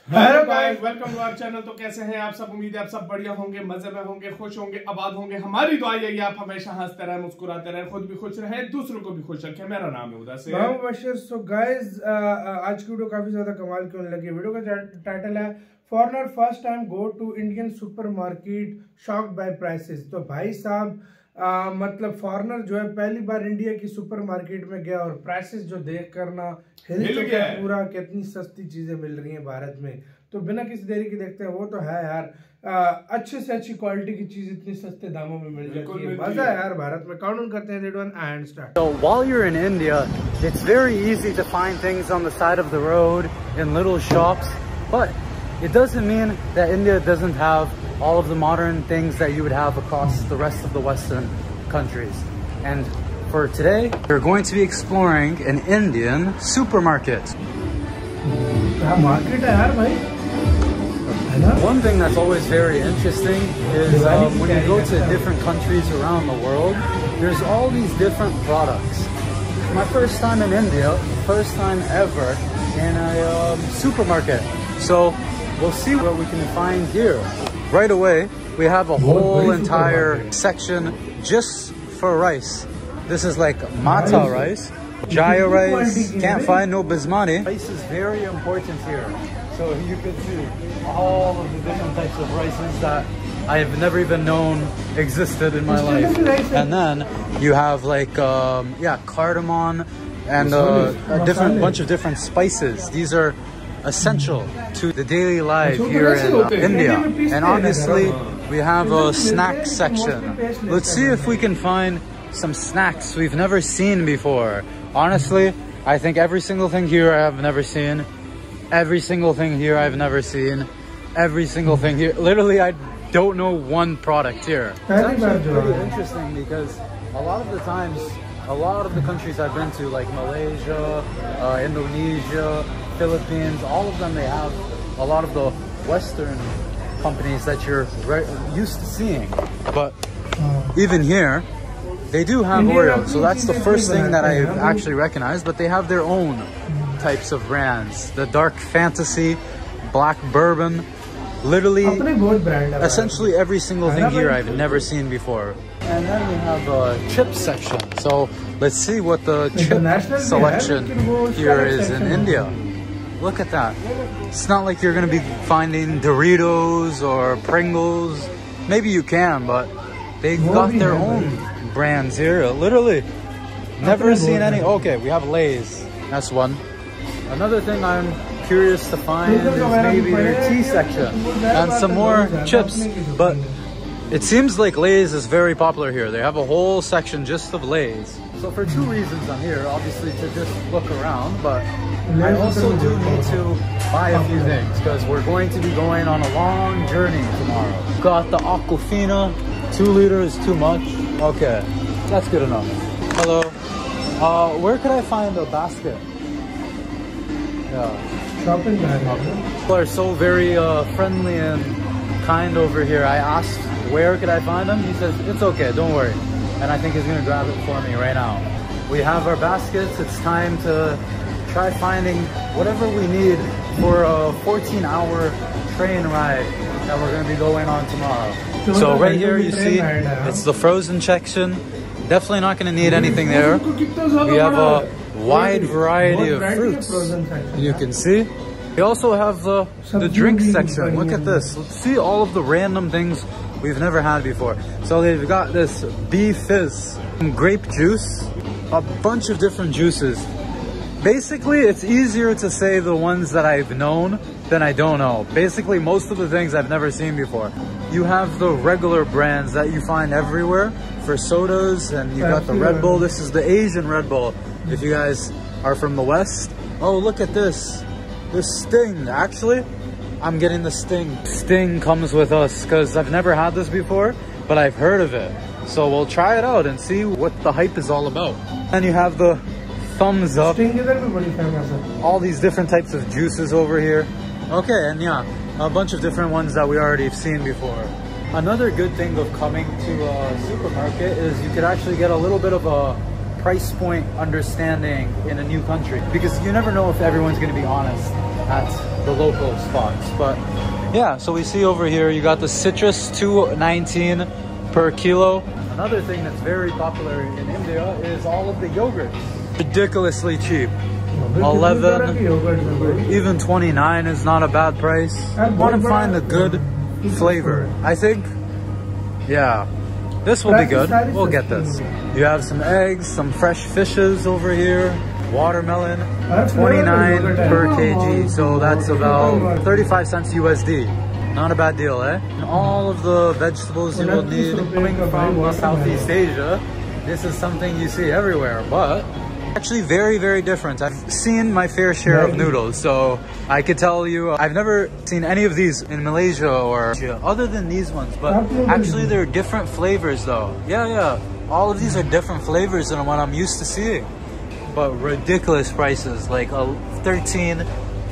Hello guys, welcome to our channel. तो कैसे हैं आप सब? उम्मीद है आप सब बढ़िया होंगे, मजे में होंगे, खुश होंगे, आबाद होंगे। हमारी दुआ यही है आप हमेशा हंसते रहें, मुस्कुराते रहें, खुद भी खुश रहें, दूसरों को भी खुश रखें। मेरा नाम है मुद्दसर। मुबashir। सो गाइस, आज की वीडियो काफी ज्यादा कमाल की होने लगी। वीडियो का टाइटल है foreigner first time go to Indian supermarket shocked by prices. तो भाई साहब मतलब फॉरनर जो है पहली बार इंडिया की सुपरमार्केट में गया और प्राइसेस जो देख करना हिल गया पूरा, कितनी सस्ती चीजें मिल रही हैं भारत में। तो बिना किसी देरी के देखते हैं, वो तो है यार, अच्छे से अच्छी क्वालिटी की चीज इतनी सस्ते दामों में मिल जाती है। मजा है यार भारत में। काउंट डाउन करते हैं, red one and start. So while you're in India, it's very easy to find things on the side of the road in little shops, but it doesn't mean that India doesn't have all of the modern things that you would have across the rest of the Western countries. And for today, we're going to be exploring an Indian supermarket. Market है यार भाई। One thing that's always very interesting is when you go to different countries around the world, there's all these different products. My first time in India, first time ever in a supermarket. So we'll see what we can find here. Right away, we have a whole entire section just for rice. This is like mata rice, jaya rice, can't find no basmati. Rice is very important here. So you could see all of the different types of rices that I have never even known existed in my life. And then you have like, cardamom and a bunch of different spices. These are essential to the daily life here in India. And obviously we have a snack section. Let's see if we can find some snacks we've never seen before. Honestly, I think every single thing here I have never seen. Every single thing here I've never seen. Every single thing here. Literally, I don't know one product here. It's actually pretty interesting because a lot of the times, a lot of the countries I've been to, like Malaysia, Indonesia, Philippines, all of them, they have a lot of the Western companies that you're used to seeing. But even here, they do have Oreo. So that's the first thing that I actually recognize, but they have their own types of brands. The dark fantasy, black bourbon, literally, essentially every single thing here I've never seen before. And then we have a chip section. So let's see what the chip selection here is in India. Look at that. It's not like you're going to be finding Doritos or Pringles. Maybe you can, but they've got their own brands here. Literally, never seen any. Okay, we have Lay's. That's one. Another thing I'm curious to find is maybe their tea section and some more chips. But it seems like Lay's is very popular here. They have a whole section just of Lay's. So for two reasons I'm here, obviously to just look around, but I also do need to buy a few things because we're going to be going on a long journey tomorrow. Got the Aquafina, 2 liters too much. Okay, that's good enough. Hello, where could I find a basket? Yeah, shopping bag. People are so very friendly and kind over here. I asked where could I find them. He says it's okay, don't worry. And I think he's gonna grab it for me right now. We have our baskets. It's time to try finding whatever we need for a 14-hour train ride that we're gonna be going on tomorrow. So right here you see it's the frozen section. Definitely not gonna need anything there. We have a wide variety of fruits. You can see. We also have the drink section. Look at this. Let's see all of the random things we've never had before. So they've got this bee fizz, grape juice, a bunch of different juices. Basically, it's easier to say the ones that I've known than I don't know. Basically, most of the things I've never seen before. You have the regular brands that you find everywhere for sodas, and you got the Red Bull. This is the Asian Red Bull. If you guys are from the West. Oh, look at this. This Sting. Actually, I'm getting the Sting. Sting comes with us because I've never had this before, but I've heard of it. So we'll try it out and see what the hype is all about. And you have the thumbs up. All these different types of juices over here. Okay, and yeah, a bunch of different ones that we already have seen before. Another good thing of coming to a supermarket is you could actually get a little bit of a price point understanding in a new country, because you never know if everyone's going to be honest. at the local spots. But yeah, so we see over here you got the citrus, $2.19 per kilo. Another thing that's very popular in India is all of the yogurts. Ridiculously cheap. 11, even 29 is not a bad price. I want to find a good flavor. I think, yeah, this will be good. We'll get this. You have some eggs, some fresh fishes over here. Watermelon, 29 per kg. So that's about 35 cents USD. Not a bad deal, eh? And all of the vegetables you will need coming from Southeast Asia. This is something you see everywhere, but actually very, very different. I've seen my fair share of noodles, so I could tell you I've never seen any of these in Malaysia or Asia, other than these ones, but actually they're different flavors though. Yeah, all of these are different flavors than what I'm used to seeing, but ridiculous prices, like 13,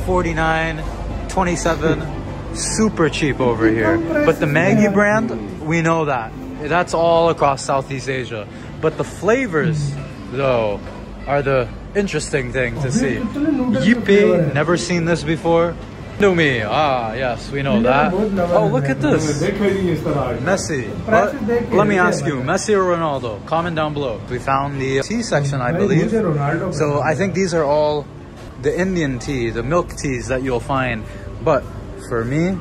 49, 27, super cheap over here. But the Maggi brand, we know that's all across Southeast Asia, but the flavors though are the interesting thing to see. Yippee, never seen this before. Indomie, yes, we know that. Oh, look at this. Messi. Let me ask you, Messi or Ronaldo? Comment down below. We found the tea section, I believe. So I think these are all the Indian tea, the milk teas that you'll find. But for me,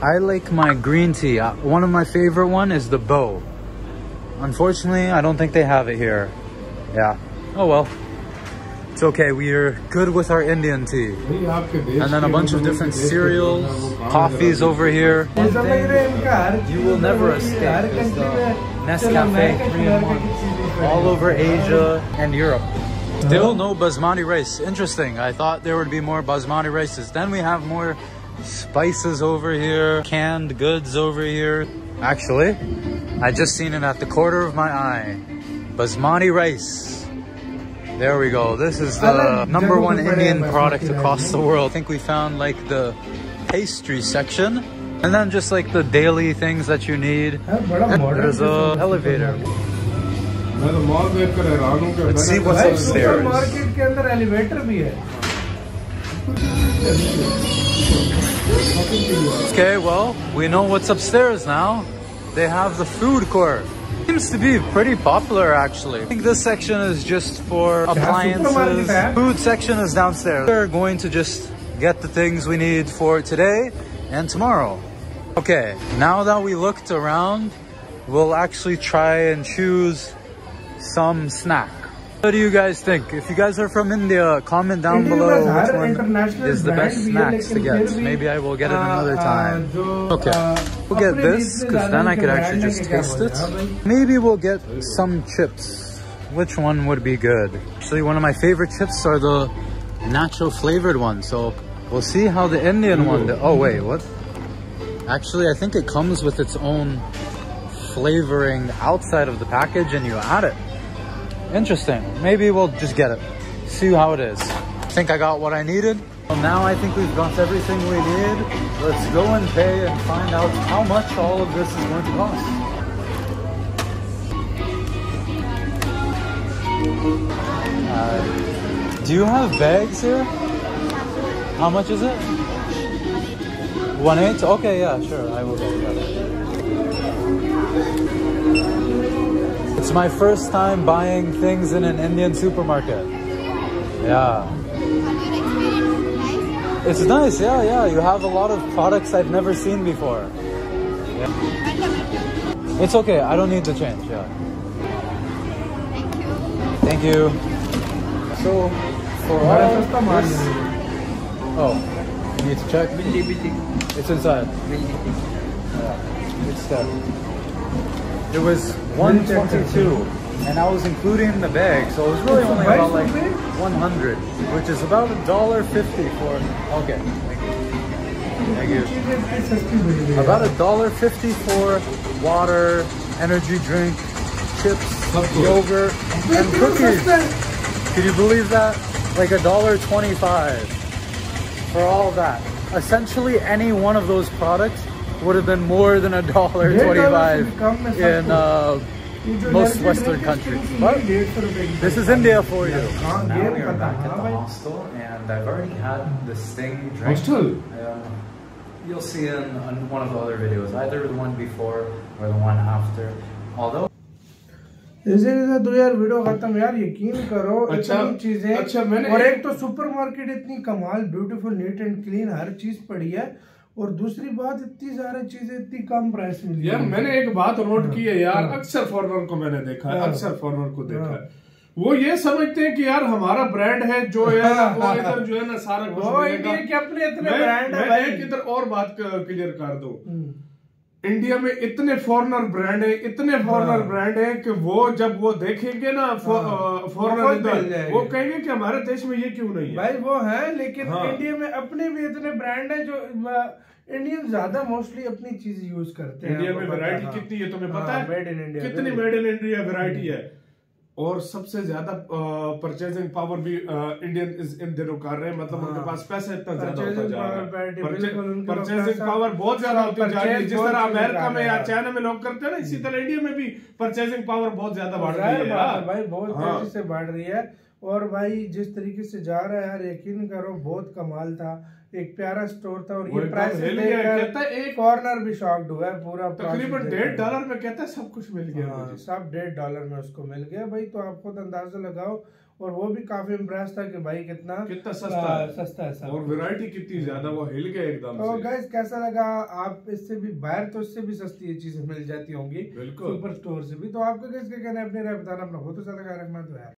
I like my green tea. One of my favorite one is the Bow. Unfortunately, I don't think they have it here. Yeah. Oh well. It's okay, we are good with our Indian tea. And then a bunch of different cereals, coffees over here. One thing you will never escape is the Nescafe 3-in-1 all over Asia and Europe. Still no basmati rice. Interesting. I thought there would be more basmati rices. Then we have more spices over here, canned goods over here. Actually, I just seen it at the corner of my eye. Basmati rice. There we go. This is the #1 Indian product across the world. I think we found like the pastry section and then just like the daily things that you need. There's an elevator. Let's see what's upstairs. Okay, well, we know what's upstairs now. They have the food court. Seems to be pretty popular actually. I think this section is just for appliances. Food section is downstairs. We're going to just get the things we need for today and tomorrow. Okay, now that we looked around, we'll actually try and choose some snack. What do you guys think? If you guys are from India, comment down below which one is the best snacks to get. Maybe I will get it another time. Okay, we'll get this because then I could actually just taste it. Maybe we'll get some chips. Which one would be good? Actually, one of my favorite chips are the nacho flavored ones. So we'll see how the Indian one. Oh wait, what? Actually, I think it comes with its own flavoring outside of the package and you add it. Interesting. Maybe we'll just get it. See how it is. I think I got what I needed. Well, now I think we've got everything we need. Let's go and pay and find out how much all of this is going to cost. Do you have bags here? How much is it? 1.8? Okay, yeah, sure. I will get it. It's my first time buying things in an Indian supermarket. Yeah. It's nice, yeah. You have a lot of products I've never seen before. Yeah. It's okay, I don't need to change, yeah. Thank you. So, for all this... Oh, you need to check? It's inside. Yeah, it's there. It was 122 and I was including the bag, so it was really only about like 100, which is about $1.50 for... Okay, thank you. About $1.50 for water, energy drink, chips, yogurt, and cookies. Can you believe that? Like $1.25 for all that. Essentially, any one of those products would have been more than $1.25 in most Western countries. But this is India for you. Now we are back at the hostel, and I've already had this thing drink. Hostel? You'll see in one of the other videos, either the one before or the one after. Although जैसे तो यार video खत्म यार, यकीन करो इतनी चीजें। अच्छा, मैंने और एक तो सुपरमार्केट इतनी कमाल, ब्यूटीफुल, नीट एंड क्लीन, हर चीज पड़ी है। और दूसरी बात, इतनी सारी चीजें इतनी कम प्राइस में यार। मैंने एक बात नोट की है यार, अक्सर फॉरेनर को मैंने देखा है, अक्सर फॉरेनर को देखा है, वो ये समझते हैं कि यार हमारा ब्रांड है जो है वो इधर जो है ना सारा कुछ इंडिया के अपने इतने ब्रांड है। मैं एक इधर और बात क्लियर कर दूं, इंडिया में इतने फॉरेनर ब्रांड है, इतने फॉरेनर ब्रांड है कि वो जब वो देखेंगे ना फॉरेनर इधर, वो कहेंगे कि हमारे देश में ये क्यों नहीं है भाई। वो है, लेकिन इंडिया में अपने भी इतने ब्रांड है जो इंडियन ज्यादा मोस्टली अपनी चीज यूज करते हैं। इंडिया में वैरायटी कितनी है तुम्हें पता है? मेड इन इंडिया, कितनी मेड इन इंडिया वैरायटी है। और सबसे ज्यादा परचेजिंग पावर भी इंडियन इन दिनों कर रहे हैं, मतलब उनके पास पैसा इतना ज्यादा होता जा रहा है, परचेजिंग पावर बहुत ज्यादा होती जा रही है। जिस तरह अमेरिका में या चाइना में लोग करते हैं ना, इसी तरह इंडिया में भी परचेजिंग पावर बहुत ज्यादा बढ़ रही है भाई, बहुत तेजी से बढ़ रही है। और भाई जिस तरीके से जा रहा है यार, यकीन करो बहुत कमाल था, एक प्यारा स्टोर था। और ये प्राइस एक कॉर्नर भी शॉक्ड हुआ है पूरा। तकरीबन $1.5 में कहता है सब कुछ मिल गया, सब $1.5 में उसको मिल गया भाई। तो आप खुद अंदाजा लगाओ। और वो भी काफी इम्प्रेस था कि भाई कितना सस्ता है और वैरायटी कितनी ज्यादा, वो हिल गया एकदम। तो गाइस कैसा लगा? आप इससे भी बाहर तो इससे भी सस्ती ये चीजें मिल जाती होंगी सुपर स्टोर से भी। तो आपका किसका कहना है? अपनी राय बताना, अपना बहुत ज्यादा ख्याल रखना। तो यार